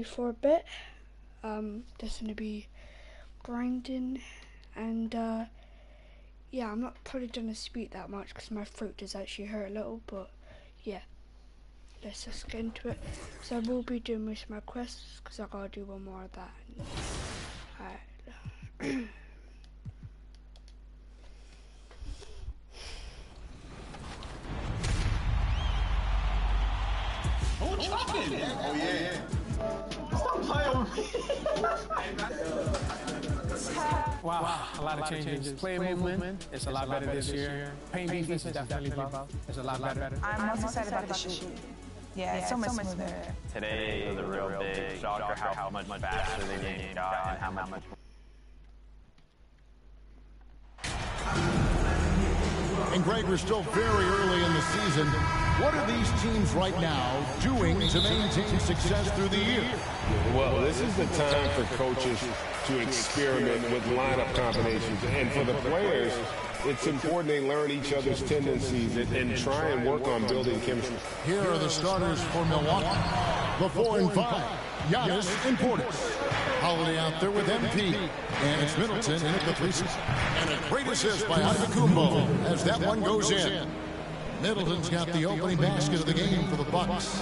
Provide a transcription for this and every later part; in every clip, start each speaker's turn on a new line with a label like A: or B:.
A: for a bit. Just gonna be grinding, and yeah, I'm not probably gonna speak that much because my throat does actually hurt a little, but yeah, let's just get into it. So I will be doing most of my quests because I gotta do one more of that. Alright.
B: Oh, chopping! Oh, yeah. Stop playing with me.
C: Wow, a lot of changes. Player movement is a lot better this year. Paint defense is definitely buffed. It's a lot better.
D: I'm most excited about the shoot. Yeah, it's so much smoother.
E: Today was a real big shocker how much faster the game got and how much.
F: And Greg, we're still very early in the season. What are these teams right now doing to maintain success through the year?
G: Well, this is the time for coaches to experiment with lineup combinations. And for the players, it's important they learn each other's tendencies and try and work on building chemistry.
F: Here are the starters for Milwaukee. The 4 and 5, Giannis and Portis. Holiday out there with MP. And it's Middleton in at the 3 spot. And a great assist by Antetokounmpo as that one goes in. Middleton's got the opening basket of the game for the Bucks.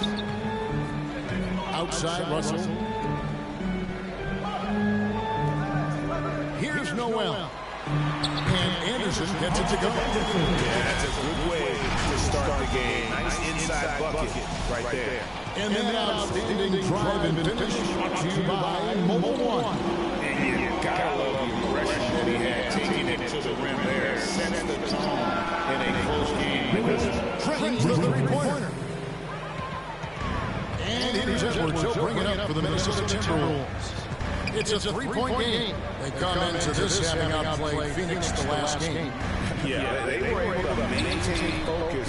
F: Outside Russell. Here's Noel. And Anderson gets it to go.
G: Yeah, that's a good way to start the game. Nice inside bucket right there.
F: And then that outstanding drive and finish brought to you by Mobile One.
G: And you gotta love the aggression that he had taking it to the rim there. Sets the tone in a close game.
F: Trailing for the three-pointer. And here's Edwards. He'll bring it up for the Minnesota Timberwolves. It's a three-point game. They come into this having outplayed Phoenix the last game.
G: Yeah, they were able to maintain focus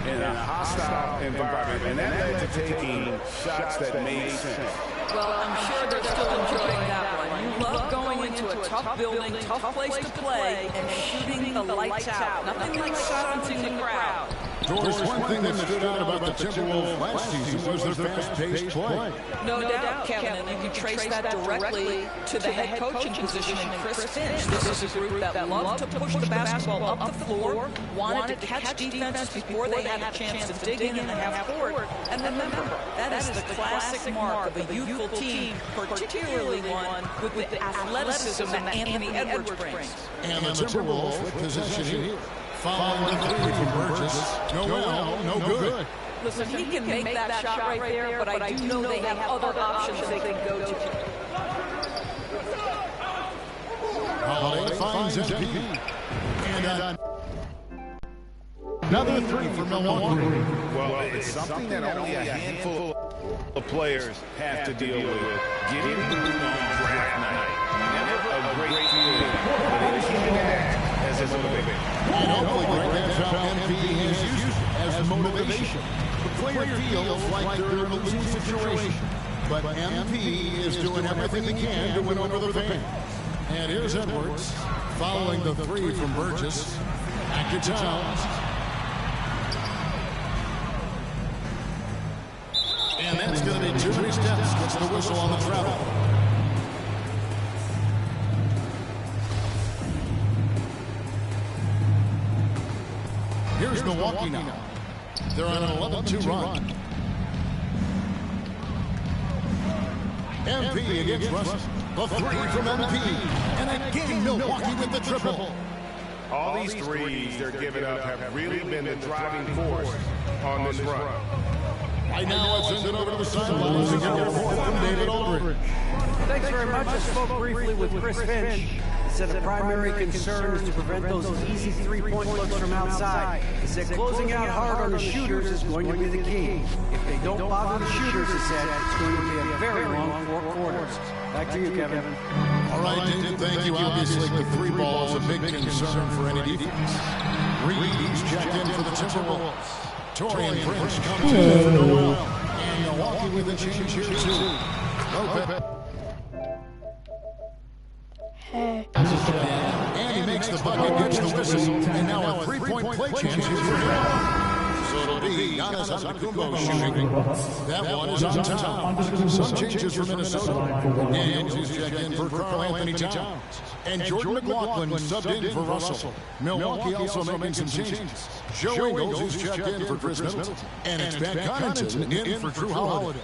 G: in a hostile environment, and that led to taking shots that made sense.
H: Well, I'm sure they're still enjoying that one. You love going into a tough building, tough place to play, and shooting the lights out. Nothing like silencing the crowd.
F: Doris, one thing that stood out about the Timberwolves last season was their fast-paced play.
H: No doubt, Kevin, and you can trace that directly to the head coaching position in Chris Finch. This is a group that loved to push the basketball up the floor, wanted to catch defenses before they had a chance to dig in the half court. And remember, that is the classic mark of a youthful team, particularly one with the athleticism that Anthony Edwards brings.
F: And the Timberwolves with possession here. Following the three from Burgess. Noel, no good.
H: Listen, he can make that shot right there, but I do know they have other options they can go to.
F: Holiday finds MP. And another three for Milwaukee.
G: Well, it's something that only a handful of players have to deal with. Getting booed on draft night. Never a great feeling, but it is as a motivator.
F: And hopefully, Greg, that's how MP has used it as motivation. The player feels like they're in a losing situation. But MP is doing everything he can to win over the fans. And here's Edwards following the three from Burgess. Back to Towns. And that's going to be too many steps. Gets the whistle on the travel. Here's Milwaukee now. They're on an 11-2 run. MP against Russell. The three from MP. And again, Milwaukee with the triple.
G: All these threes they're giving up have really been the driving force on this run.
F: Right now, let's send it over to the sidelines and get a report from David Aldridge.
I: Thanks very much. I spoke briefly with Chris Finch. He said the primary concern is to prevent those easy three-point looks from outside. He said closing out hard on the shooters is going to be the key. If they don't bother the shooters, he said, it's going to be a very long 4 quarters. Back to you, Kevin.
F: All right, David, thank you. Obviously, the three ball is a big concern for any defense. Reed's checked in for the Timberwolves. Torian Prince comes in for Noel. And Milwaukee with a change here, too. Lopez.
A: Hey.
F: And he makes the bucket, gets the whistle, and now a three-point play chance here for him. So it'll be Giannis Antetokounmpo shooting. That one is on time. Some changes for Minnesota. Daniels is checked in for Karl-Anthony Towns. And Jordan McLaughlin subbed in for Russell. Milwaukee also making some changes. Joe Ingles is checked in for Chris Middleton. And it's Ben Connaughton in for Drew Holiday.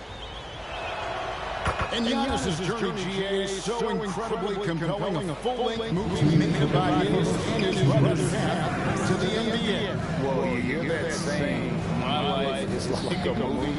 F: And Giannis' journey, GA, is so incredibly compelling. A full-length movie made about his and his brother's path to the NBA.
G: Well, you hear that saying, my life is like a movie.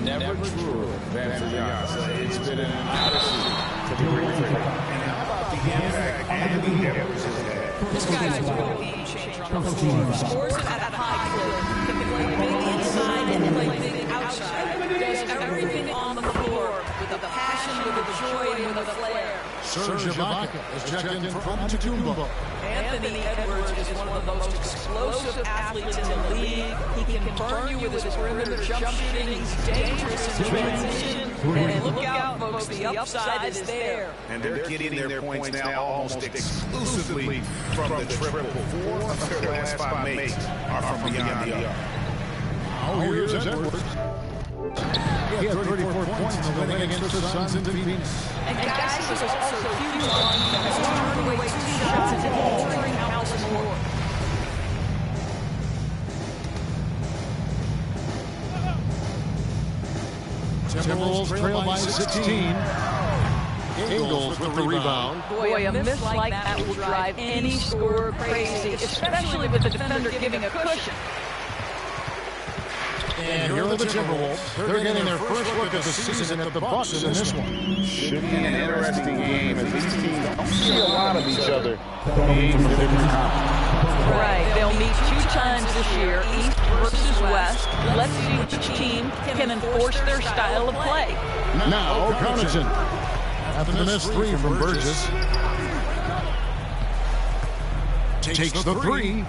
G: Never truer than for Giannis. It's been an odyssey to be great. And how about the impact Anthony Edwards has had?
H: This guy's a real game changer on the floor. Scores at a high clip. Can play big inside and play big outside. Does everything on the floor with a passion, with a joy, and with a flair.
F: Serge Ibaka is checked in for Antetokounmpo.
H: Anthony Edwards is one of the most explosive athletes in the league. He can burn you with his perimeter jump shooting. He's dangerous in transition. And look out, folks, the upside is there.
G: And they're getting their points now almost exclusively from the triple. 4 of their last 5 makes are from beyond the arc.
F: Oh, here's Edwards. He had 34 points in the win against the Suns in Phoenix.
H: And guys, this is also huge on defense. Turn away 2 shots and altering countless more.
F: Timberwolves trail by 16. Ingles with the rebound.
H: Boy, a miss like that will drive any scorer crazy, especially with the defender giving a cushion.
F: And here are the Timberwolves. They're getting their first look at the season at the Bucks in this one.
G: Should be an interesting game as these teams don't see a lot of each other. Games of different conferences.
H: Right, they'll meet 2 times this year, East versus West. Let's see which team can enforce their style of play.
F: Now, Connaughton. After the missed 3 from Burgess. Takes the 3.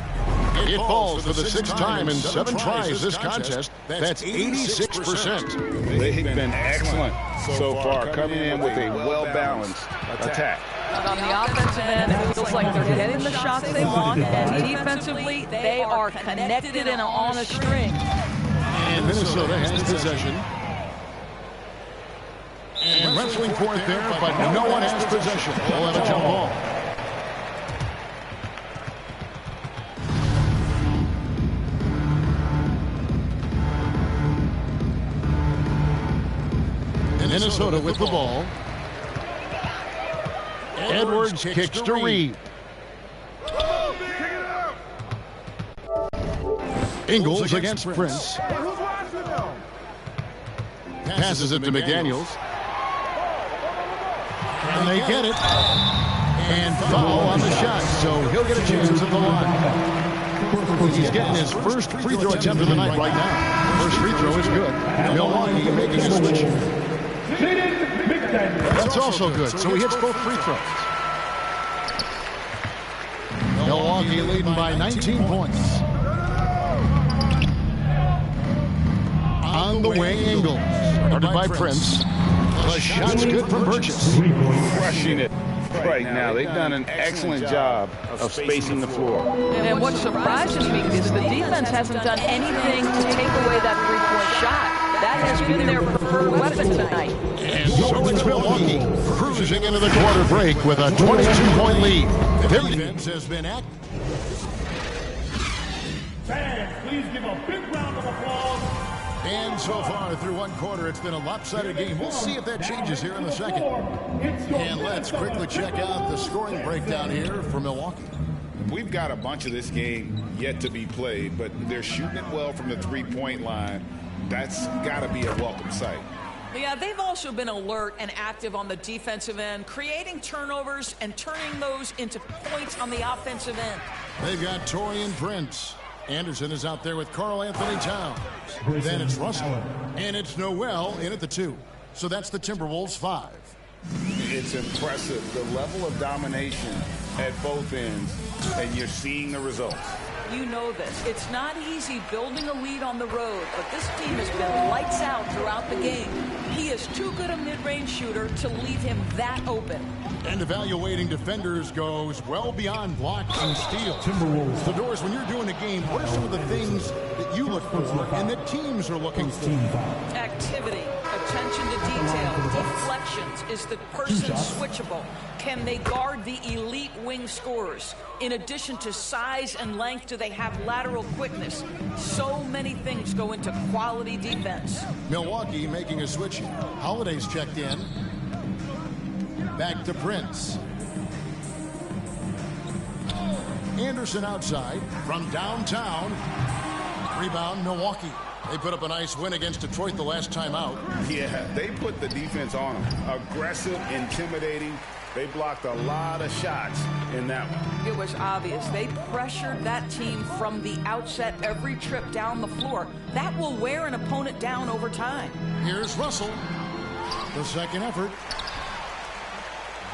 F: It falls for the 6th time in 7 tries this contest. That's 86%.
G: They've been excellent so far, coming in with a well-balanced attack.
H: On the offensive end, it feels like they're getting the shots they want, and defensively, they are connected and on a string.
F: And Minnesota has possession. And wrestling for it there, but no one has possession. They'll have a jump ball. Minnesota with the ball. Edwards kicks to Reed. Ingles against Prince. Passes it to McDaniels. And they get it. And foul on the shot, so he'll get a chance at the line. He's getting his first free throw attempt of the night right now. First free throw is good. Milwaukee making a switch. That's also good, so he hits both free throws. Milwaukee leading by 19 points. On the wing, Ingles. Started by Prince. The shot's good from Burgess.
G: Crushing it right now. They've done an excellent job of spacing the floor.
H: And what surprises me is the defense hasn't done anything to take away that three-point shot. That has been their preferred weapon tonight.
F: And so it's Milwaukee cruising into the quarter break with a 22-point lead. Their defense has been active.
B: Fans, please give a big round of applause.
F: And so far through one quarter, it's been a lopsided game. We'll see if that changes here in the second. And let's quickly check out the scoring breakdown here for Milwaukee.
G: We've got a bunch of this game yet to be played, but they're shooting it well from the three-point line. That's got to be a welcome sight.
H: Yeah, they've also been alert and active on the defensive end, creating turnovers and turning those into points on the offensive end.
F: They've got Taurean Prince. Anderson is out there with Karl-Anthony Towns. Then it's Russell. And it's Noel in at the 2. So that's the Timberwolves 5.
G: It's impressive, the level of domination at both ends, and you're seeing the results.
H: you know this. It's not easy building a lead on the road, but this team has been lights out throughout the game. He is too good a mid-range shooter to leave him that open.
F: And evaluating defenders goes well beyond blocks and steals. So, Doris, when you're doing a game, what are some of the things that you look for and that teams are looking for?
H: Activity, attention to detail, deflections. Is the person switchable? Can they guard the elite wing scorers? In addition to size and length, do they have lateral quickness? So many things go into quality defense.
F: Milwaukee making a switch here. Holiday's checked in. Back to Prince. Anderson outside from downtown. Rebound, Milwaukee. They put up a nice win against Detroit the last time out.
G: Yeah, they put the defense on them. Aggressive, intimidating. They blocked a lot of shots in that one.
H: It was obvious. They pressured that team from the outset every trip down the floor. That will wear an opponent down over time.
F: Here's Russell. The second effort.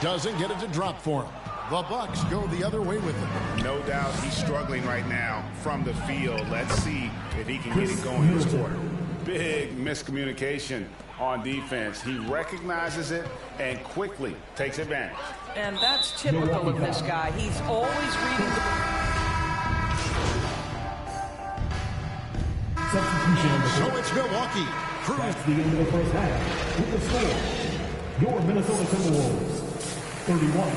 F: Doesn't get it to drop for him. The Bucks go the other way with him.
G: No doubt he's struggling right now from the field. Let's see if he can get it going this quarter. Big miscommunication on defense. He recognizes it and quickly takes advantage.
H: And that's typical of this guy. He's always reading the...
F: So it's Milwaukee.
J: That's the end of the first half. With the score, your Minnesota Timberwolves 31,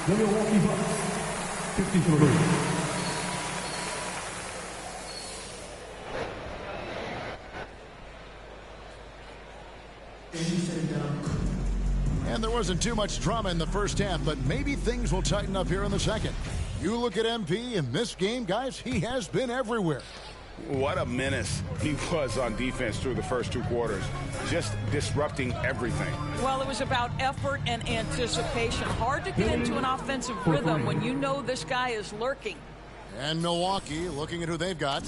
J: the Milwaukee Bucks 53.
F: And there wasn't too much drama in the first half, but maybe things will tighten up here in the second. You look at MP in this game, guys, he has been everywhere.
G: What a menace he was on defense through the first two quarters, just disrupting everything.
H: Well, it was about effort and anticipation. Hard to get into an offensive rhythm when you know this guy is lurking.
F: And Milwaukee, looking at who they've got.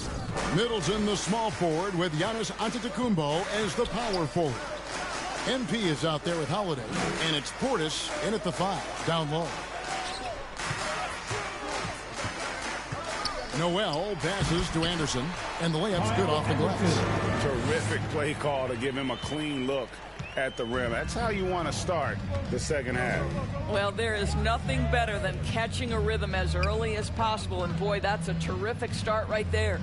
F: Middleton, the small forward, with Giannis Antetokounmpo as the power forward. MP is out there with Holiday, and it's Portis in at the 5, down low. Noel passes to Anderson, and the layup's good off the glass.
G: Terrific play call to give him a clean look at the rim. That's how you want to start the second half.
H: Well, there is nothing better than catching a rhythm as early as possible, and boy, that's a terrific start right there.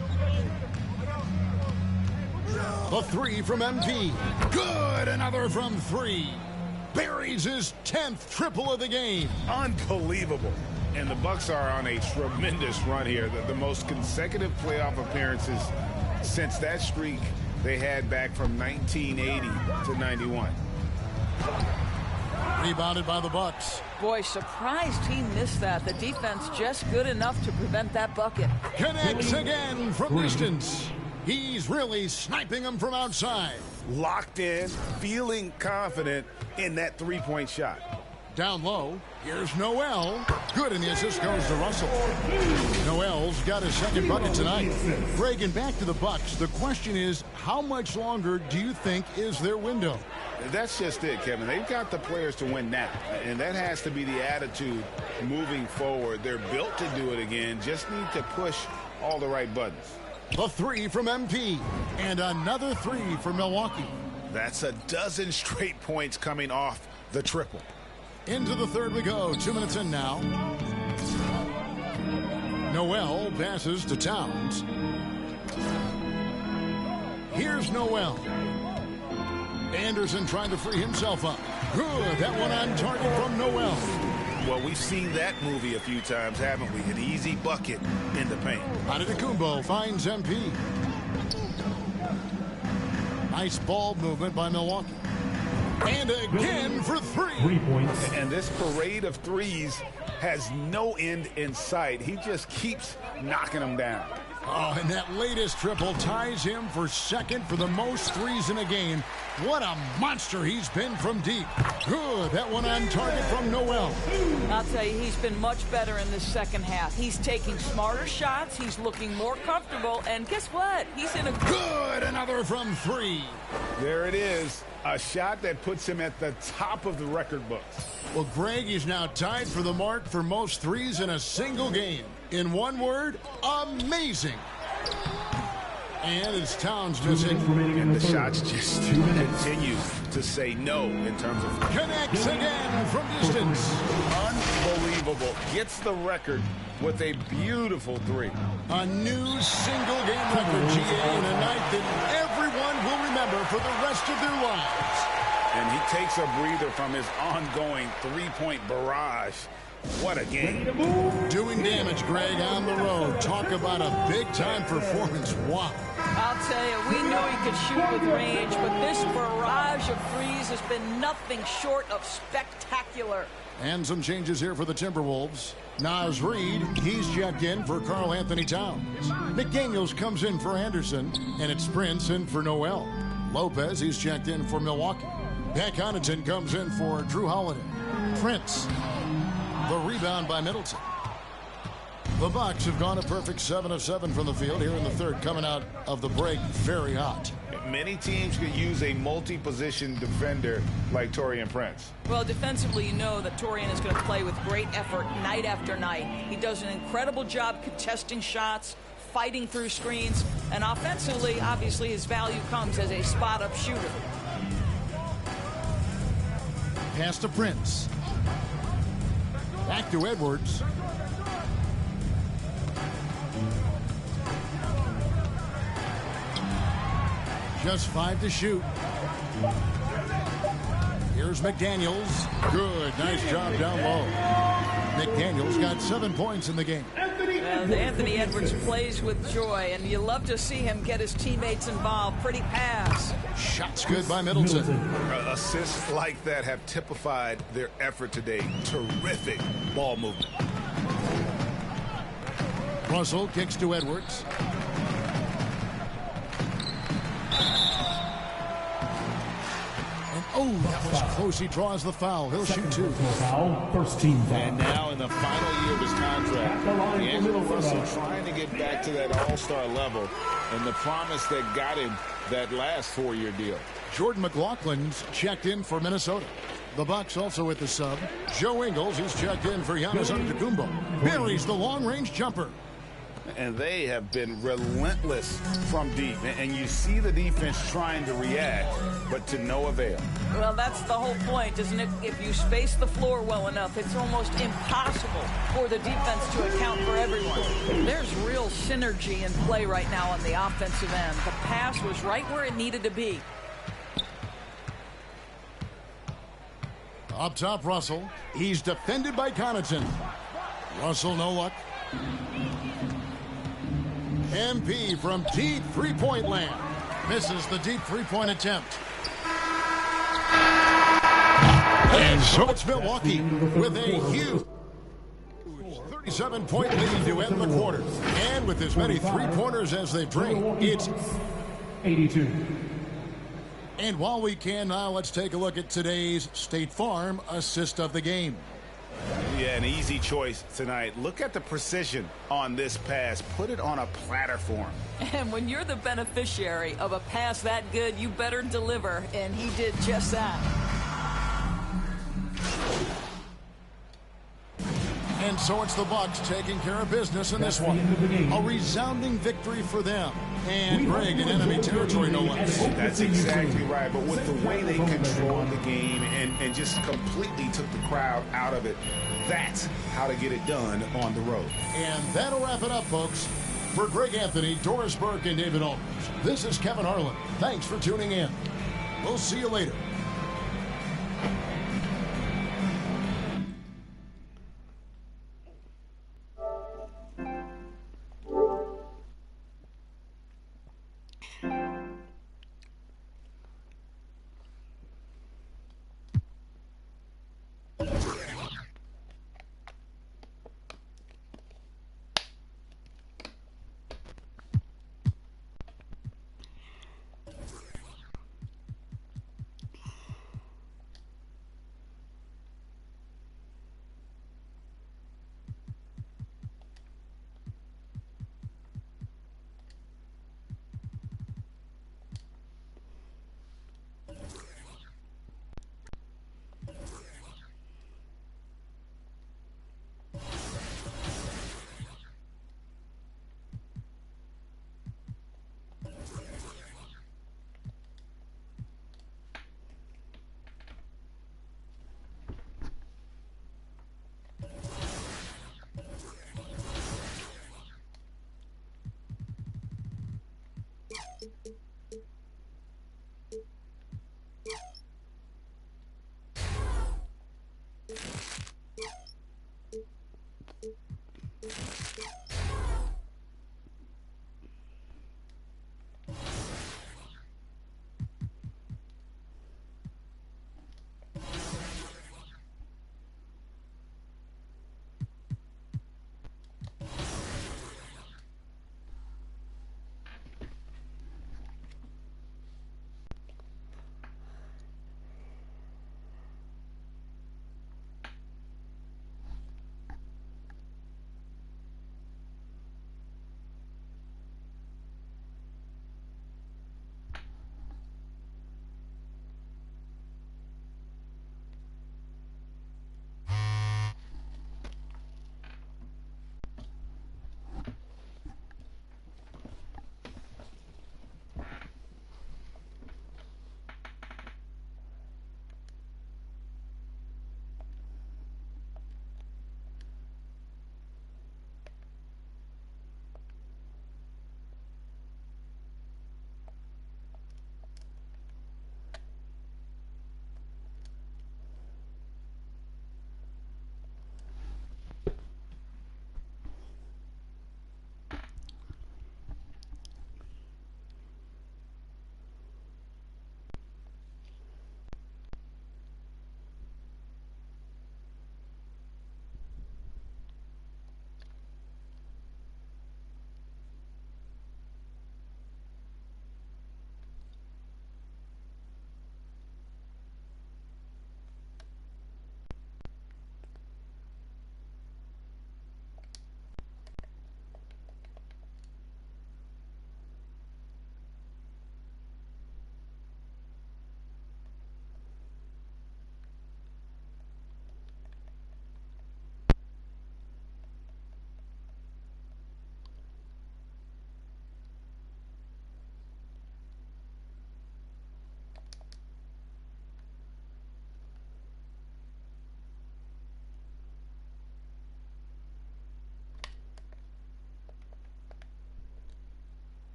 F: The 3 from MP. Good, another from 3. Buries his 10th triple of the game.
G: Unbelievable. And the Bucks are on a tremendous run here. The most consecutive playoff appearances since that streak they had back from 1980 to 91.
F: Rebounded by the Bucks.
H: Boy, surprised he missed that. The defense just good enough to prevent that bucket.
F: Connects again from distance. He's really sniping them from outside.
G: Locked in, feeling confident in that three-point shot.
F: Down low, here's Noel. Good, and the assist goes to Russell. Noel's got his second bucket tonight. Greg, and back to the Bucks. The question is, how much longer do you think is their window?
G: That's just it, Kevin. They've got the players to win now, and that has to be the attitude moving forward. They're built to do it again, just need to push all the right buttons.
F: The 3 from MP, and another 3 for Milwaukee.
G: That's a dozen straight points coming off the triple.
F: Into the third we go. 2 minutes in now. Noel passes to Towns. Here's Noel. Anderson trying to free himself up. Good. That one on target from Noel.
G: Well, we've seen that movie a few times, haven't we? An easy bucket in the paint.
F: Antetokounmpo finds MP. Nice ball movement by Milwaukee. And again for 3.
J: 3 points.
G: And this parade of threes has no end in sight. He just keeps knocking them down.
F: Oh, and that latest triple ties him for second for the most threes in a game. What a monster he's been from deep. Good. That one on target from Noel.
H: I'll tell you, he's been much better in this second half. He's taking smarter shots. He's looking more comfortable. And guess what? He's in a...
F: Good. Another from 3.
G: There it is. A shot that puts him at the top of the record books.
F: Well, Greg is now tied for the mark for most threes in a single game. In one word, amazing. And it's Towns missing.
G: And the shots just continue to say no in terms of...
F: Connects again from distance.
G: Unbelievable. Gets the record with a beautiful three.
F: A new single-game record, GA, in a night that everyone will remember for the rest of their lives.
G: And he takes a breather from his ongoing three-point barrage. What a game.
F: Doing damage, Greg, on the road. Talk about a big-time performance. Wow.
H: I'll tell you, we knew he could shoot with range, but this barrage of threes has been nothing short of spectacular.
F: And some changes here for the Timberwolves. Naz Reid, he's checked in for Karl Anthony Towns. McDaniels comes in for Anderson, and it's Prince in for Noel. Lopez, he's checked in for Milwaukee. Pat Connaughton comes in for Drew Holiday. Prince, the rebound by Middleton. The Bucks have gone a perfect 7 of 7 from the field here in the third, coming out of the break very hot.
G: Many teams could use a multi-position defender like Taurean Prince.
H: Well, defensively, you know that Taurean is going to play with great effort night after night. He does an incredible job contesting shots, fighting through screens, and offensively, obviously, his value comes as a spot-up shooter.
F: Pass to Prince. Back to Edwards. Just 5 to shoot. Here's McDaniels. Good. Nice job down low. McDaniels got 7 points in the game.
H: Well, Anthony Edwards plays with joy, and you love to see him get his teammates involved. Pretty pass.
F: Shots good by Middleton.
G: Assists like that have typified their effort today. Terrific ball movement.
F: Russell kicks to Edwards. Oh, that was close. He draws the foul. He'll shoot 2.
J: First team foul.
G: And now in the final year of his contract, D'Angelo Russell trying to get back to that all-star level and the promise that got him that last 4-year deal.
F: Jordan McLaughlin's checked in for Minnesota. The Bucks also with the sub. Joe Ingles, he's checked in for Giannis Antetokounmpo. Buries the long-range jumper.
G: And they have been relentless from deep. And you see the defense trying to react, but to no avail.
H: Well, that's the whole point, isn't it? If you space the floor well enough, it's almost impossible for the defense to account for everyone. There's real synergy in play right now on the offensive end. The pass was right where it needed to be.
F: Up top, Russell. He's defended by Connaughton. Russell, no luck. MP from deep three-point land. Misses the deep three-point attempt. And so it's Milwaukee with a huge 37-point lead to end the quarter. And with as many three-pointers as they bring, it's
J: 82.
F: And while we can now, let's take a look at today's State Farm assist of the game.
G: Yeah, an easy choice tonight. Look at the precision on this pass. Put it on a platter for him.
H: And when you're the beneficiary of a pass that good, you better deliver, and he did just that.
F: And so it's the Bucks taking care of business in this one. A resounding victory for them. And Greg in enemy territory, no less.
G: That's exactly right. But with the way they controlled the game and just completely took the crowd out of it, that's how to get it done on the road.
F: And that'll wrap it up, folks. For Greg Anthony, Doris Burke, and David Aldridge, this is Kevin Harlan. Thanks for tuning in. We'll see you later.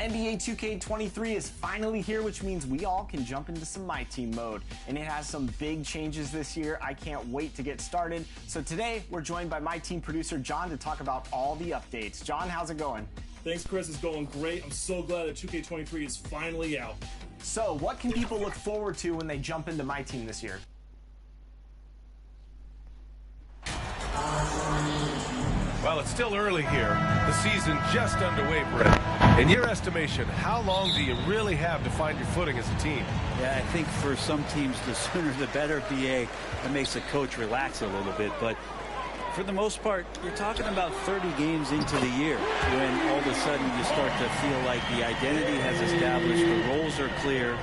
K: NBA 2K23 is finally here, which means we all can jump into some My Team mode. And it has some big changes this year. I can't wait to get started. So today, we're joined by My Team producer John to talk about all the updates. John, how's it going?
L: Thanks, Chris. It's going great. I'm so glad that 2K23 is finally out.
K: So, what can people look forward to when they jump into My Team this year?
M: Well, it's still early here. The season just underway, Brett. In your estimation, how long do you really have to find your footing as a team?
I: Yeah, I think for some teams, the sooner the better, BA. It makes the coach relax a little bit. But for the most part, you're talking about 30 games into the year when all of a sudden you start to feel like the identity has established, the roles are clear,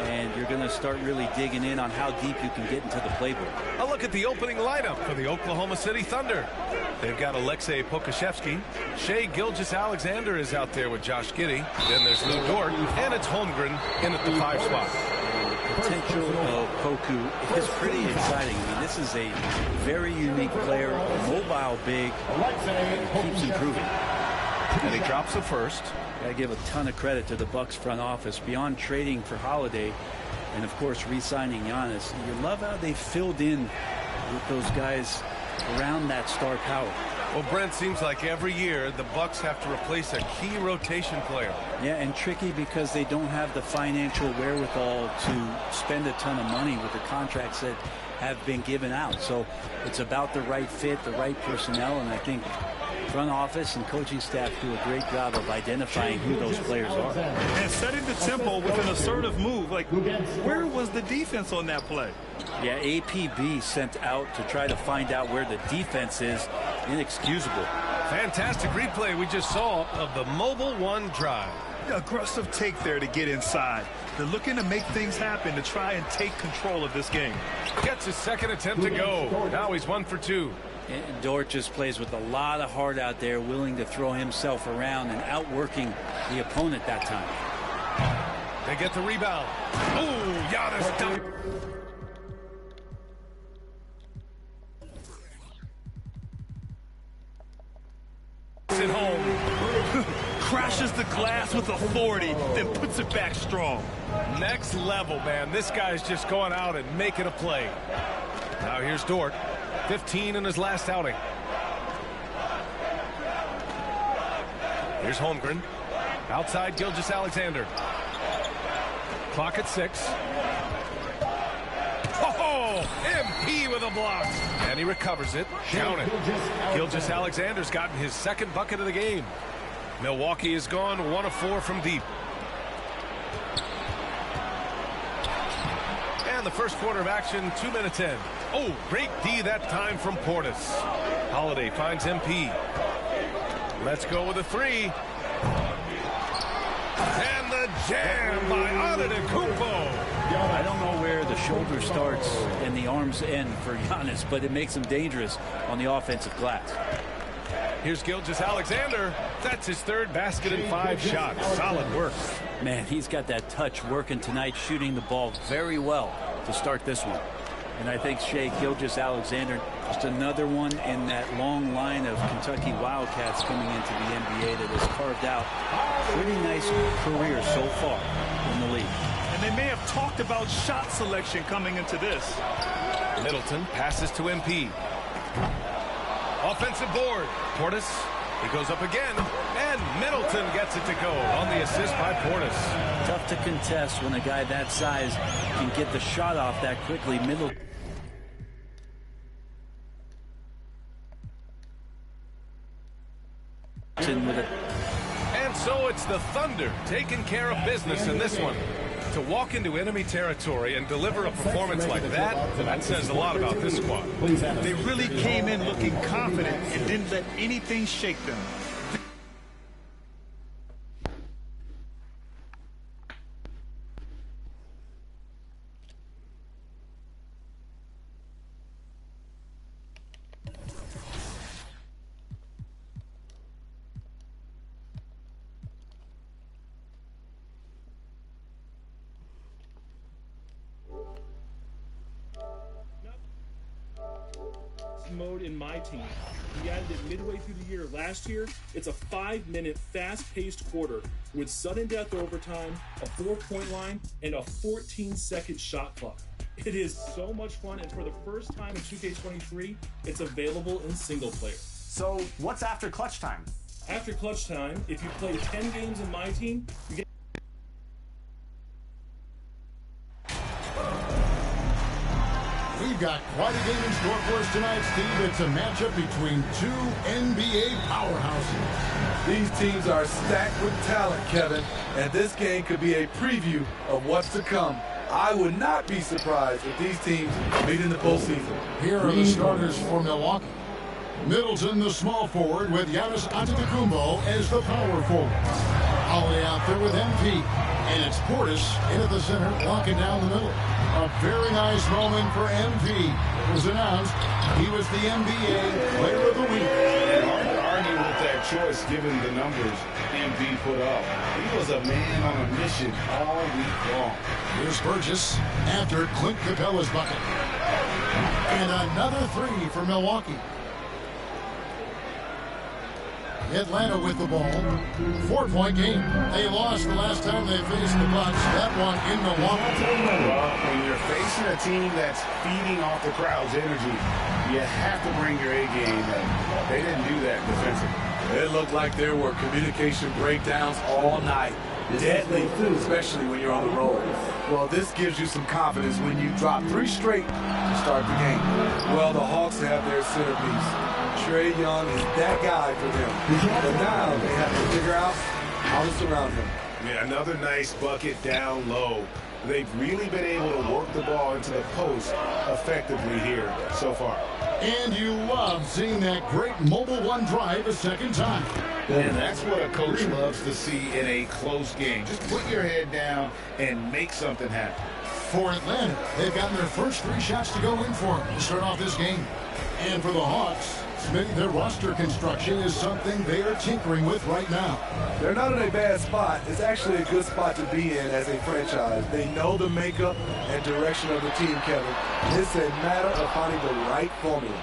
I: and you're going to start really digging in on how deep you can get into the playbook.
M: A look at the opening lineup for the Oklahoma City Thunder. They've got Alexei Pokashevsky. Shai Gilgeous-Alexander is out there with Josh Giddey. Then there's Lou Dort, and it's Holmgren in at the 5 spot.
I: The potential of Poku is pretty exciting. I mean, this is a very unique player, a mobile big, and keeps improving.
M: And he drops the first.
I: I give a ton of credit to the Bucks front office beyond trading for Holiday and of course re-signing Giannis. You love how they filled in with those guys around that star power.
M: Well, Brent, seems like every year the Bucks have to replace a key rotation player.
I: Yeah, and tricky because they don't have the financial wherewithal to spend a ton of money with the contracts that have been given out. So it's about the right fit, the right personnel, and I think front office and coaching staff do a great job of identifying who those players are.
N: And setting the tempo with an assertive move. Like, where was the defense on that play?
I: Yeah, APB sent out to try to find out where the defense is. Inexcusable.
M: Fantastic replay we just saw of the Mobile One drive.
N: Aggressive take there to get inside. They're looking to make things happen to try and take control of this game.
M: Gets his second attempt to go. Now he's 1 for 2.
I: And Dort just plays with a lot of heart out there, willing to throw himself around and outworking the opponent that time.
M: They get the rebound. Oh, Giannis dunked.
N: It home. Crashes the glass with authority, then puts it back strong.
M: Next level, man. This guy's just going out and making a play. Now here's Dort. 15 in his last outing. Here's Holmgren. Outside Gilgeous-Alexander. Clock at 6. Oh, MP with a block. And he recovers it. Count it. Gilgeous-Alexander's gotten his second bucket of the game. Milwaukee has gone 1 of 4 from deep. And the first quarter of action, 2 minutes in. Oh, great D that time from Portis. Holiday finds MP. Let's go with a 3. And the jam by Antetokounmpo.
I: I don't know where the shoulder starts and the arms end for Giannis, but it makes him dangerous on the offensive glass.
M: Here's Gilgeous-Alexander. That's his third basket in 5 shots. Solid work.
I: Man, he's got that touch working tonight, shooting the ball very well to start this one. And I think Shai Gilgeous-Alexander, just another one in that long line of Kentucky Wildcats coming into the NBA that has carved out a pretty nice career so far in the league.
N: And they may have talked about shot selection coming into this.
M: Middleton passes to MP. Offensive board. Portis, he goes up again, and Middleton gets it to go on the assist by Portis.
I: Tough to contest when a guy that size can get the shot off that quickly. Middleton.
M: And so it's the Thunder taking care of business in this one. To walk into enemy territory and deliver a performance like that says a lot about this squad.
N: They really came in looking confident and didn't let anything shake them.
L: mode in My Team. We added it midway through the year. Last year, it's a 5-minute, fast-paced quarter with sudden death overtime, a 4-point line, and a 14-second shot clock. It is so much fun, and for the first time in 2K23, it's available in single player.
K: So, what's after clutch time?
L: After clutch time, if you play 10 games in My Team, you get...
F: We've got quite a game in store for us tonight, Steve. It's a matchup between two NBA powerhouses.
N: These teams are stacked with talent, Kevin, and this game could be a preview of what's to come. I would not be surprised if these teams meet in the postseason.
F: Here are the starters for Milwaukee. Middleton, the small forward, with Giannis Antetokounmpo as the power forward. Holiday out there with MP. And it's Portis in at the center, locking down the middle. A very nice moment for MP. It was announced he was the NBA Player of the Week.
G: And hard to argue with that choice given the numbers MP put up. He was a man on a mission all week long.
F: Here's Burgess after Clint Capella's bucket. And another three for Milwaukee. Atlanta with the ball. 4-point game. They lost the last time they faced the Bucks. That one in Milwaukee.
G: Well, when you're facing a team that's feeding off the crowd's energy, you have to bring your A game, and they didn't do that defensively.
N: It looked like there were communication breakdowns all night. Deadly, especially when you're on the road. Well, this gives you some confidence when you drop 3 straight to start the game. Well, the Hawks have their centerpiece. Trae Young is that guy for them. But now they have to figure out how to surround him.
G: Yeah, another nice bucket down low. They've really been able to work the ball into the post effectively here so far.
F: And you love seeing that great mobile one drive a second time.
G: And that's what a coach loves to see in a close game. Just put your head down and make something happen.
F: For Atlanta, they've gotten their first 3 shots to go in for them to start off this game. And for the Hawks, their roster construction is something they are tinkering with right now.
N: They're not in a bad spot. It's actually a good spot to be in as a franchise. They know the makeup and direction of the team, Kevin. It's a matter of finding the right formula.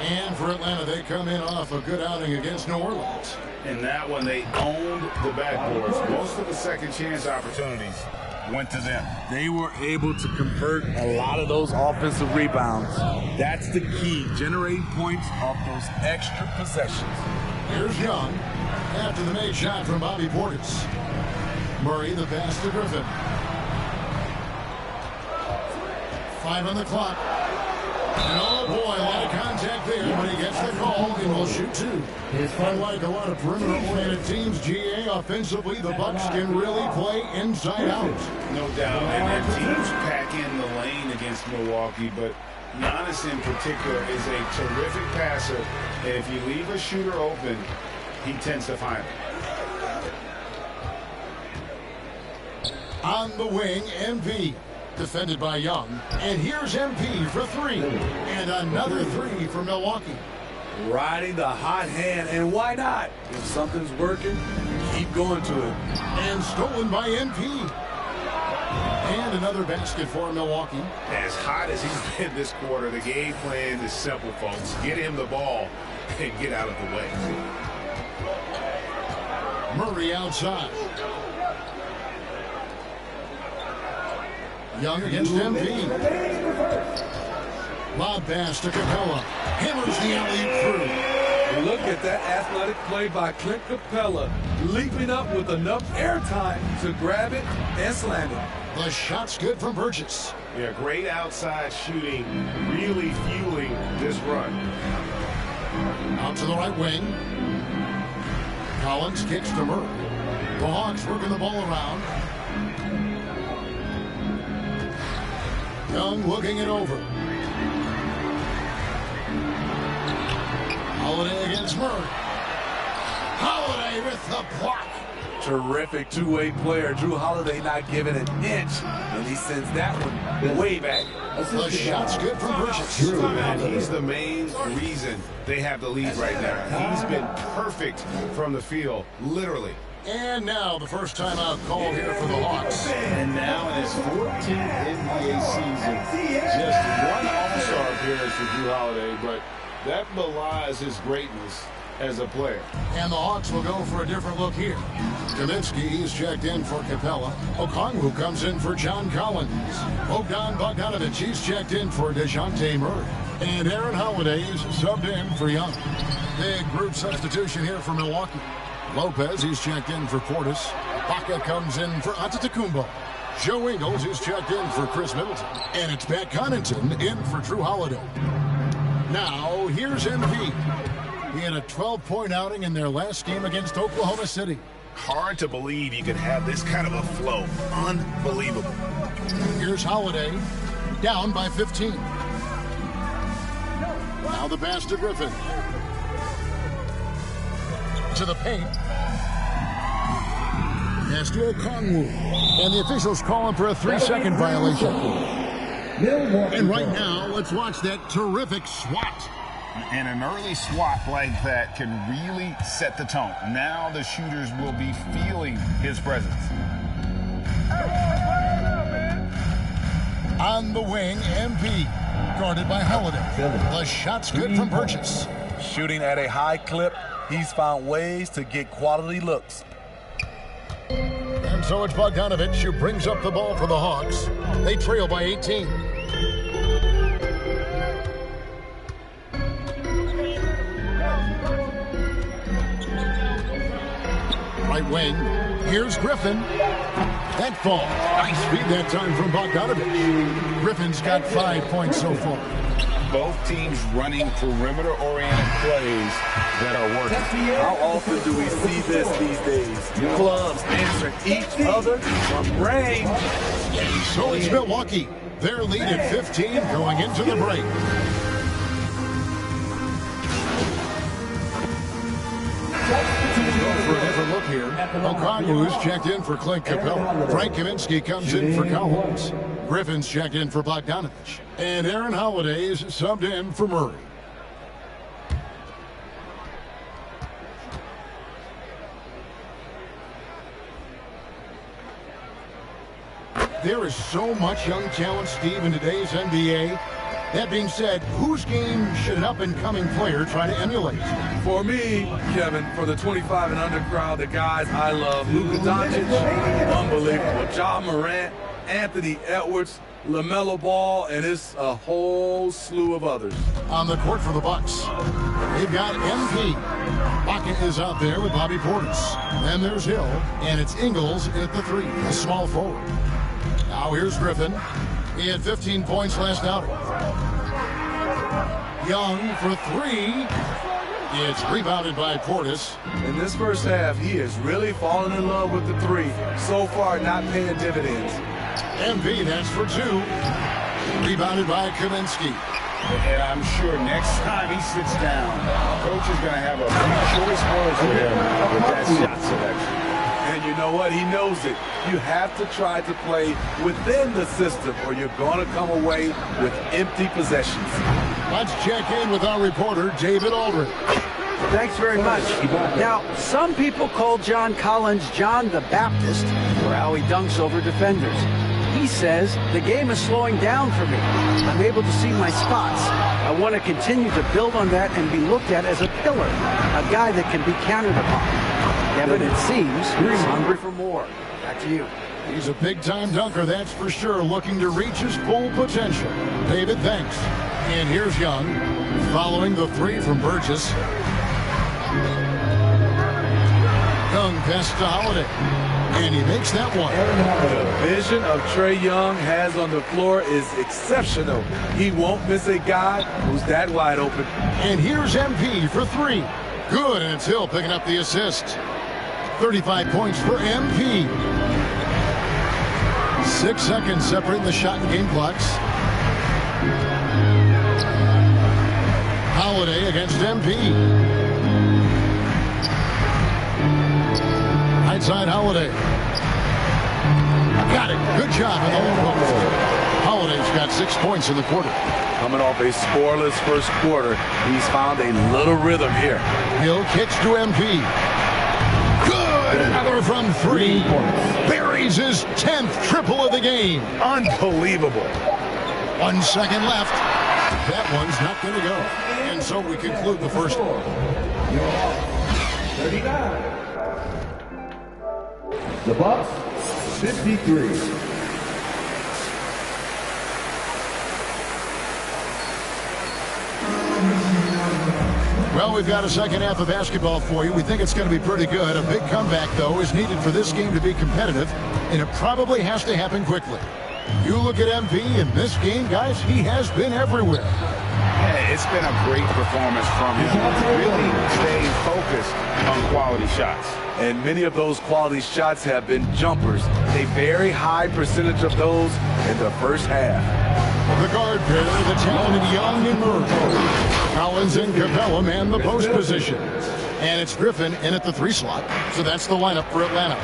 F: And for Atlanta, they come in off a good outing against New Orleans.
G: In that one, they owned the backboards. Most of the second chance opportunities went to them.
N: They were able to convert a lot of those offensive rebounds. That's the key, generating points off those extra possessions.
F: Here's Young after the made shot from Bobby Portis. Murray the pass to Griffin. 5 on the clock. And oh boy, a lot of contact there, but he gets the call and will shoot 2. Unlike a lot of perimeter-oriented teams, GA, offensively, the Bucks can really play inside out.
G: No doubt, and their teams pack in the lane against Milwaukee, but Giannis in particular is a terrific passer, and if you leave a shooter open, he tends to find it.
F: On the wing, MP. Defended by Young. And here's MP for 3. And another 3 for Milwaukee.
N: Riding the hot hand, and why not? If something's working, keep going to it.
F: And stolen by MP. And another basket for Milwaukee.
G: As hot as he's been this quarter, the game plan is simple, folks. Get him the ball and get out of the way.
F: Murray outside. Young against MP. Lob pass to Capella. Hammers the alley-oop through.
N: Look at that athletic play by Clint Capella, leaping up with enough airtime to grab it and slam it.
F: The shot's good from Burgess.
G: Yeah, great outside shooting, really fueling this run.
F: Out to the right wing. Collins kicks to Murray. The Hawks working the ball around. Young looking it over. Holiday against Murray. Holiday with the block.
N: Terrific two-way player. Drew Holiday not giving an inch, and he sends that one way back.
F: The shot's good from Burgess.
G: And he's the main reason they have the lead right now. He's been perfect from the field, literally.
F: And now the first timeout call here for the Hawks.
G: And now in his 14th NBA season, just one All-Star appearance for Drew Holiday, but That belies his greatness as a player.
F: And the Hawks will go for a different look here. Kaminsky is checked in for Capella. Okongwu comes in for John Collins. Bogdan Bogdanovic, he's checked in for DeJounte Murray. And Aaron Holiday is subbed in for Young. Big group substitution here for Milwaukee. Lopez, he's checked in for Portis. Baca comes in for Antetokounmpo. Joe Ingles is checked in for Chris Middleton. And it's Pat Connaughton in for Drew Holiday. Now, here's MP. He had a 12-point outing in their last game against Oklahoma City.
G: Hard to believe you could have this kind of a flow. Unbelievable.
F: Here's Holiday, down by 15. Now the pass to Griffin. To the paint. Pass to Okongwu. And the officials call him for a 3-second violation. And right now, let's watch that terrific swat.
G: And an early swat like that can really set the tone. Now the shooters will be feeling his presence.
F: On the wing, MP, guarded by Holiday. The shot's good from Burgess.
N: Shooting at a high clip, he's found ways to get quality looks.
F: And so it's Bogdanovic who brings up the ball for the Hawks. They trail by 18. Right wing, here's Griffin. That fall. Nice feed that time from Bogdanovic. Griffin's got 5 points so far.
G: Both teams running perimeter-oriented plays that are working.
N: How often do we see this these days? Clubs answering each other from range.
F: So it's Milwaukee. Their lead at 15 going into the break. For a different look here, Okongwu's checked in for Clint Capella. Frank Kaminsky comes in for Collins. Griffin's checked in for Bogdanovic. And Aaron Holiday is subbed in for Murray. There is so much young talent, Steve, in today's NBA. That being said, whose game should an up-and-coming player try to emulate?
N: For me, Kevin, for the 25 and under crowd, the guys I love, Luka Doncic, unbelievable. Ja Morant, Anthony Edwards, LaMelo Ball, and it's a whole slew of others.
F: On the court for the Bucks, they've got MP. Baca is out there with Bobby Portis. Then there's Hill, and it's Ingles at the 3, a small forward. Now here's Griffin. He had 15 points last outing. Young for 3. It's rebounded by Portis.
N: In this first half, he is really falling in love with the 3. So far, not paying dividends.
F: MP, that's for 2. Rebounded by Kaminsky.
G: And I'm sure next time he sits down, coach is going to have a few choice words for him with that shot selection.
N: And you know what? He knows it. You have to try to play within the system or you're going to come away with empty possessions.
F: Let's check in with our reporter, David Aldridge.
I: Thanks very much. Now, some people call John Collins John the Baptist for how he dunks over defenders. He says, the game is slowing down for me. I'm able to see my spots. I want to continue to build on that and be looked at as a pillar, a guy that can be counted upon. Kevin, it seems he's hungry for more. Back to you.
F: He's a big-time dunker, that's for sure, looking to reach his full potential. David, thanks. And here's Young, following the 3 from Burgess. Young passes to Holiday, and he makes that one.
N: The vision of Trae Young has on the floor is exceptional. He won't miss a guy who's that wide open.
F: And here's MP for 3. Good, and it's Hill picking up the assist. 35 points for MP. 6 seconds separating the shot and game clocks. Holiday against MP. Right side Holiday. Got it. Good job in the low post. Holiday's got 6 points in the quarter.
N: Coming off a scoreless first quarter, he's found a little rhythm here.
F: Hill kicks to MP. Good. Another from 3. Buries his 10th triple of the game.
G: Unbelievable.
F: 1 second left. That one's not going to go. And so we conclude the first one.
J: 39. The Bucks, 53.
F: Well, we've got a second half of basketball for you. We think it's going to be pretty good. A big comeback, though, is needed for this game to be competitive, and it probably has to happen quickly. You look at MP in this game, guys, he has been everywhere.
G: Yeah, it's been a great performance from him. Really staying focused on quality shots.
N: And many of those quality shots have been jumpers. A very high percentage of those in the first half.
F: The guard pair, the talented Young and Murray. Collins and Capella man the post position. And it's Griffin in at the 3 slot. So that's the lineup for Atlanta.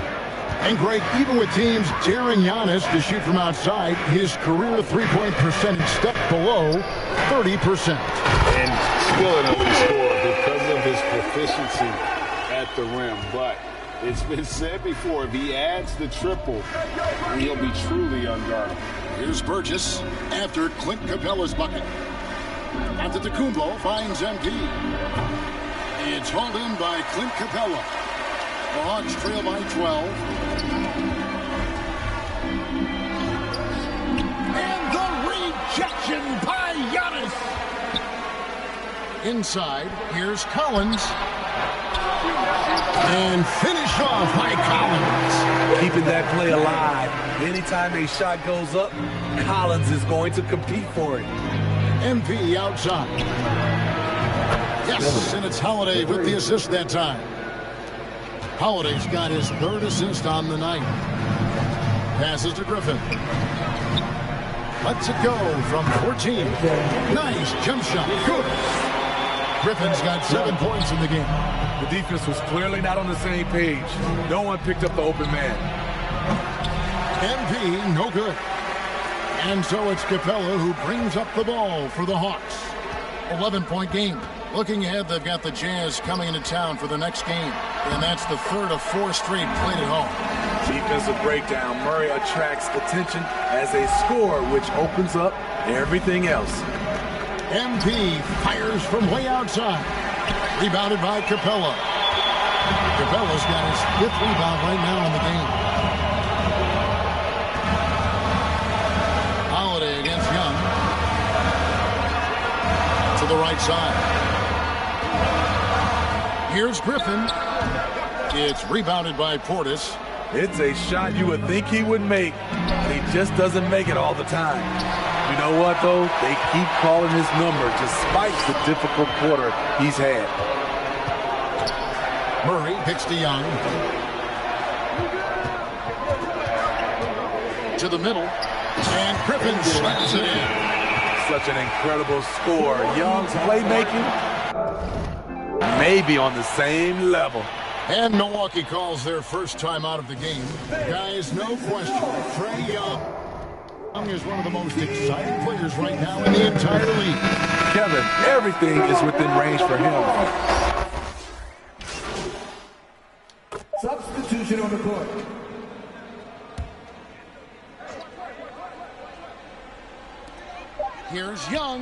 F: And Greg, even with teams daring Giannis to shoot from outside, his career three-point percentage stepped below 30%.
G: And still an elite scorer because of his proficiency at the rim. But it's been said before, if he adds the triple, he'll be truly unguardable.
F: Here's Burgess after Clint Capella's bucket. Antetokounmpo finds MP. It's hauled in by Clint Capella. The Hawks trail by 12. And the rejection by Giannis. Inside, here's Collins. And finish off by Collins.
N: Keeping that play alive. Anytime a shot goes up, Collins is going to compete for it.
F: MP outside. Yes, and it's Holiday with the assist that time. Holiday's got his 3rd assist on the night. Passes to Griffin. Lets it go from 14. Nice jump shot. Good. Griffin's got 7 points in the game.
N: The defense was clearly not on the same page. No one picked up the open man.
F: MP, no good. And so it's Capella who brings up the ball for the Hawks. 11-point game. Looking ahead, they've got the Jazz coming into town for the next game. And that's the 3rd of 4 straight played at home.
N: Defensive breakdown. Murray attracts attention as a scorer, which opens up everything else.
F: MP fires from way outside. Rebounded by Capella. Capella's got his 5th rebound right now in the game. Holiday against Young. To the right side. Here's Griffin. It's rebounded by Portis.
N: It's a shot you would think he would make, but he just doesn't make it all the time. You know what, though? They keep calling his number despite the difficult quarter he's had.
F: Murray picks to Young. To the middle. And Griffin slaps it in.
N: Such an incredible score. Young's playmaking may be on the same level.
F: And Milwaukee calls their first time out of the game. Guys, no question, Trae Young is one of the most exciting players right now in the entire league.
N: Kevin, everything is within range for him.
J: Substitution on the court.
F: Here's Young.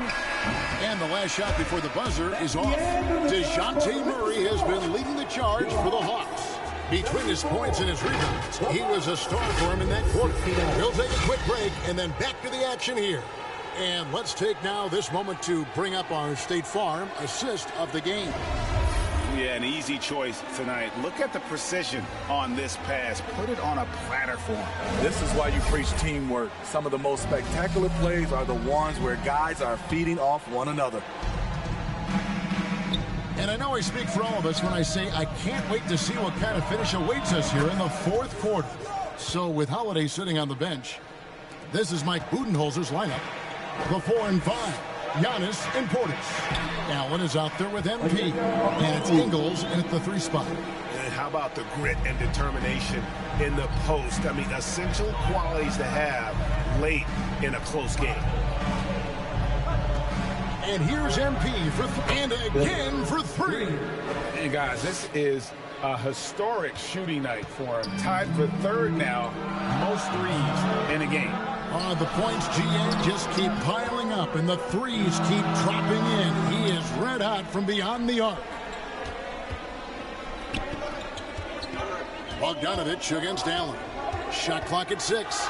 F: And the last shot before the buzzer is off. DeJounte Murray has been leading the charge for the Hawks. Between his points and his rebounds, he was a star for him in that quarter. We'll take a quick break and then back to the action here. And let's take now this moment to bring up our State Farm assist of the game.
G: Yeah, an easy choice tonight. Look at the precision on this pass. Put it on a platter for him.
N: This is why you preach teamwork. Some of the most spectacular plays are the ones where guys are feeding off one another.
F: And I know I speak for all of us when I say I can't wait to see what kind of finish awaits us here in the 4th quarter. So with Holiday sitting on the bench, this is Mike Budenholzer's lineup. The 4 and 5. Giannis and Portis. Allen is out there with MP. And it's Ingles in at the 3 spot.
G: And how about the grit and determination in the post? I mean, essential qualities to have late in a close game.
F: And here's MP and again for 3.
G: Hey, guys, this is a historic shooting night for him. Tied for 3rd now, most threes in a game.
F: The points, GA, just keep piling up, and the threes keep dropping in. He is red hot from beyond the arc. Bogdanovich against Allen. Shot clock at 6.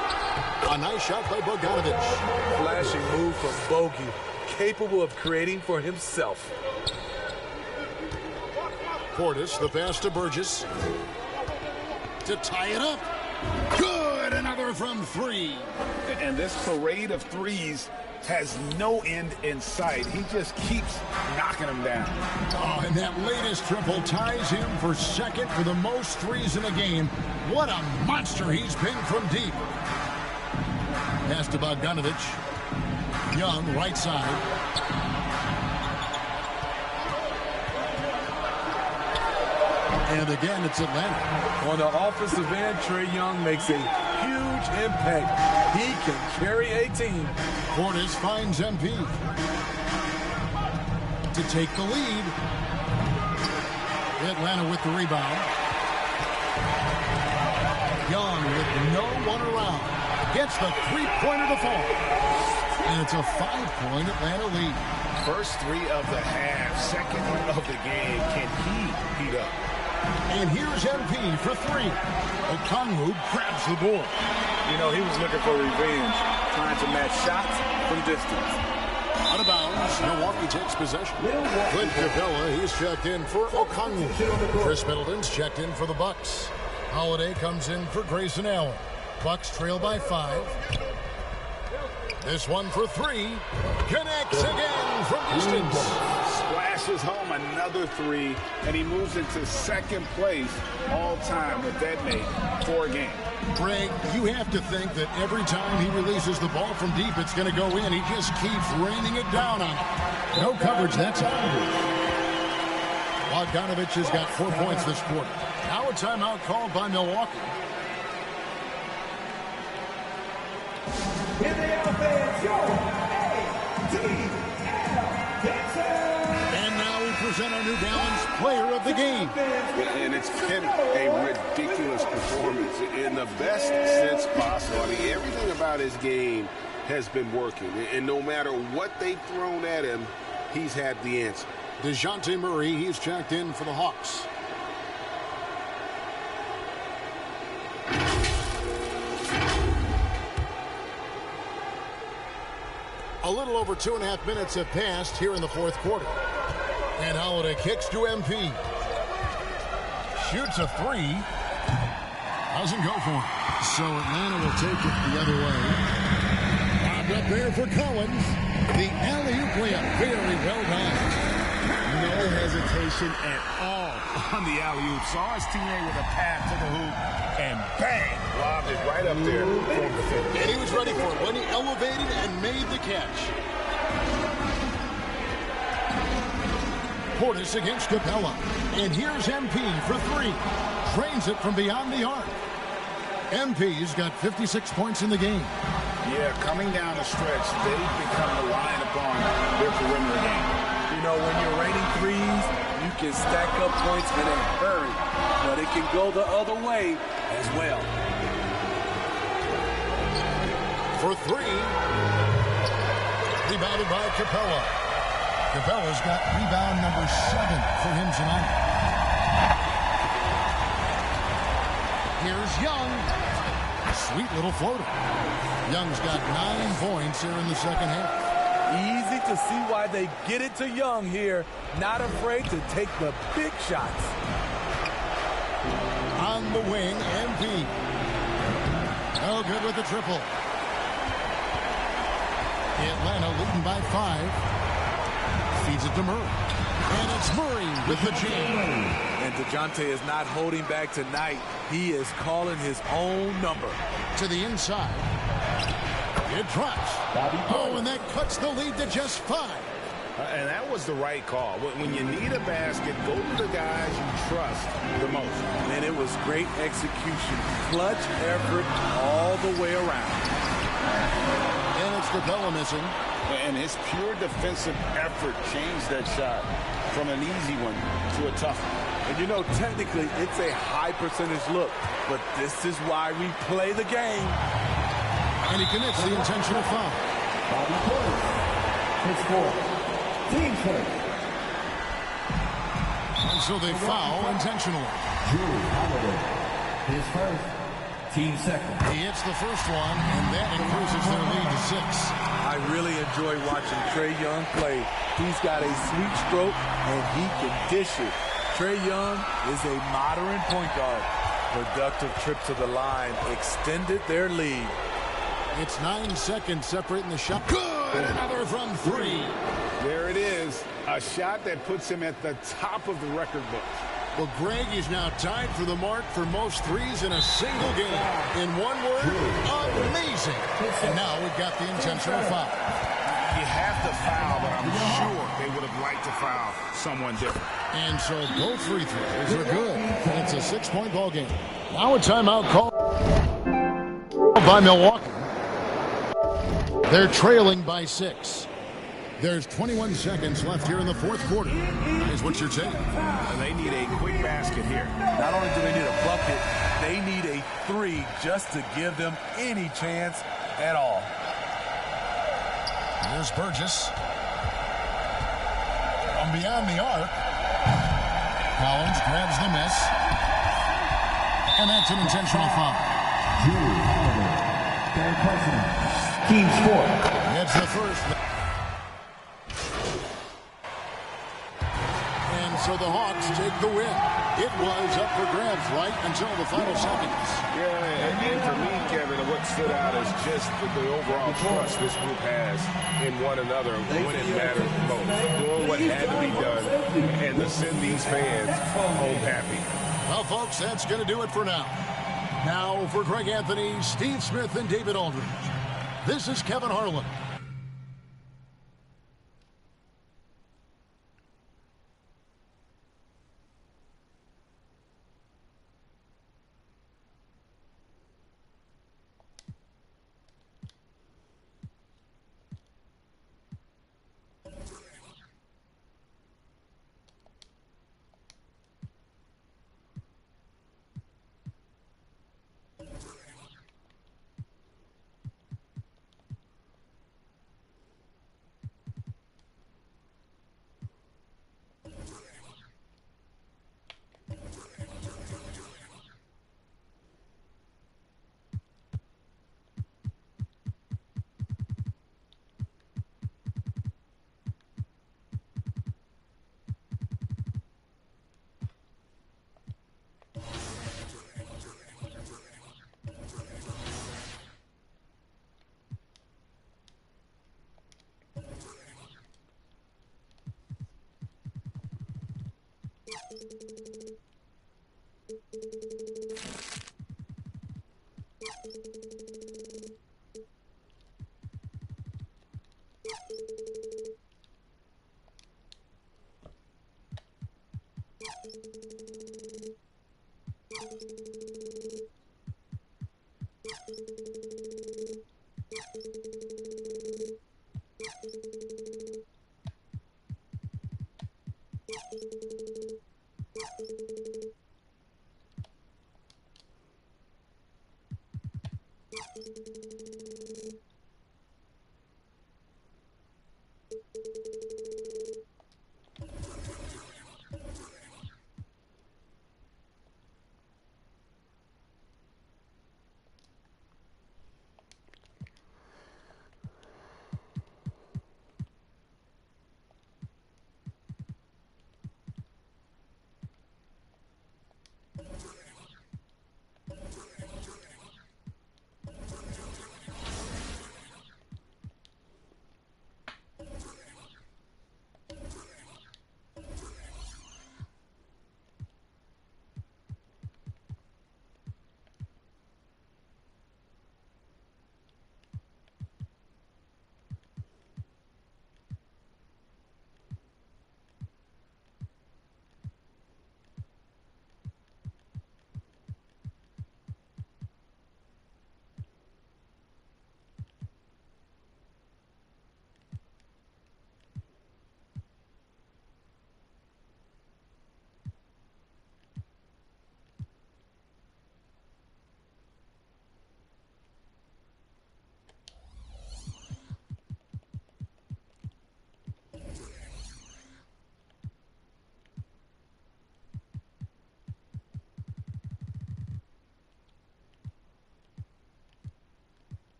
F: A nice shot by Bogdanovich.
N: Flashing move from Bogey, capable of creating for himself.
F: Portis, the pass to Burgess. To tie it up. Good! Another from 3.
G: And this parade of threes has no end in sight. He just keeps knocking them down.
F: Oh, and that latest triple ties him for second for the most threes in a game. What a monster he's been from deep. Pass to Bogdanovich. Young, right side. And again, it's Atlanta.
N: On the offensive end, Trae Young makes a huge impact. He can carry a team.
F: Portis finds MP to take the lead. Atlanta with the rebound. Young with no one around. Gets the three-pointer to fall. And it's a 5-point Atlanta lead.
G: First 3 of the half, second of the game. Can he heat up?
F: And here's MP for 3. Okongwu grabs the board.
N: You know, he was looking for revenge, trying to match shots from distance.
F: Out of bounds, Milwaukee takes possession. Clint Capella, he's checked in for Okongwu. Chris Middleton's checked in for the Bucks. Holiday comes in for Grayson Allen. Bucks trail by 5. This one for 3. Connects again from distance.
G: Splashes home another 3, and he moves into second place all time with that made for a game.
F: Greg, you have to think that every time he releases the ball from deep, it's going to go in. He just keeps raining it down on him. No coverage, that's out. Bogdanovich has got 4 points this quarter. Now a timeout called by Milwaukee.
J: In the offense,
F: and now we present our New Balance Player of the Game.
G: And it's been a ridiculous performance in the best sense possible. I mean, everything about his game has been working. And no matter what they've thrown at him, he's had the answer.
F: DeJounte Murray, he's checked in for the Hawks. A little over 2.5 minutes have passed here in the fourth quarter. And Holiday kicks to MP. Shoots a 3. Doesn't go for it. So Atlanta will take it the other way. Bobbed up there for Collins. The alley-oop layup, very well done.
G: No hesitation at all on the alley-oop. Saw his teammate with a pass to the hoop, and bang, lobbed it right up there.
F: And he was ready for it when he elevated and made the catch. Portis against Capella. And here's MP for 3. Drains it from beyond the arc. MP's got 56 points in the game.
G: Yeah, coming down the stretch, they've become reliant upon their perimeter game.
N: You know, when you're raining threes, you can stack up points in a hurry, but it can go the other way as well.
F: For 3. Rebounded by Capella. Capella's got rebound number 7 for him tonight. Here's Young. Sweet little floater. Young's got 9 points here in the second half.
N: Easy to see why they get it to Young here. Not afraid to take the big shots.
F: On the wing, MP. No good with the triple. Atlanta leading by 5. Feeds it to Murray. And it's Murray with the jam.
N: And DeJounte is not holding back tonight. He is calling his own number.
F: To the inside. It drops. Oh, and that cuts the lead to just 5.
G: And that was the right call. When you need a basket, go to the guys you trust the most.
N: And it was great execution. Clutch effort all the way around.
F: And it's Capella missing.
G: And his pure defensive effort changed that shot from an easy one to a tough one.
N: And you know, technically, it's a high percentage look. But this is why we play the game.
F: And he commits the intentional foul.
J: His four. Team four.
F: And so they foul intentionally.
J: Drew Holiday. His first. Team second.
F: He hits the first one, and that increases their lead to 6.
N: I really enjoy watching Trae Young play. He's got a sweet stroke, and he can dish it. Trae Young is a modern point guard. Productive trip to the line extended their lead.
F: It's 9 seconds separating the shot. Good! Another from 3.
G: There it is. A shot that puts him at the top of the record book.
F: Well, Greg is now tied for the mark for most threes in a single game. In one word, amazing. And now we've got the intentional foul.
G: You have to foul, but I'm sure they would have liked to foul someone different.
F: And so both free throws are good. And it's a 6-point ball game. Now a timeout call by Milwaukee. They're trailing by 6. There's 21 seconds left here in the fourth quarter, is what you're saying.
G: And they need a quick basket here.
N: Not only do they need a bucket, they need a 3 just to give them any chance at all.
F: Here's Burgess. From beyond the arc. Collins grabs the miss. And that's an intentional foul.
J: Drew Holiday. Third personal. Team sport.
F: That's the first. And so the Hawks take the win. It was up for grabs right until the final seconds.
G: Yeah, and for me, Kevin, what stood out is just the overall trust this group has in one another when it matters most. Doing what had to be done and to send these fans home happy.
F: Well, folks, that's going to do it for now. Now for Greg Anthony, Steve Smith, and David Aldridge. This is Kevin Harlan.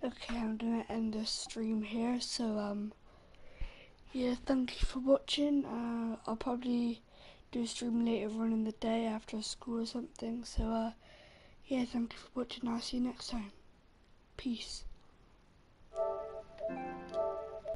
A: Okay, I'm gonna end the stream here. So yeah, thank you for watching. I'll probably do a stream later on in the day after school or something. So yeah, thank you for watching. I'll see you next time. Peace.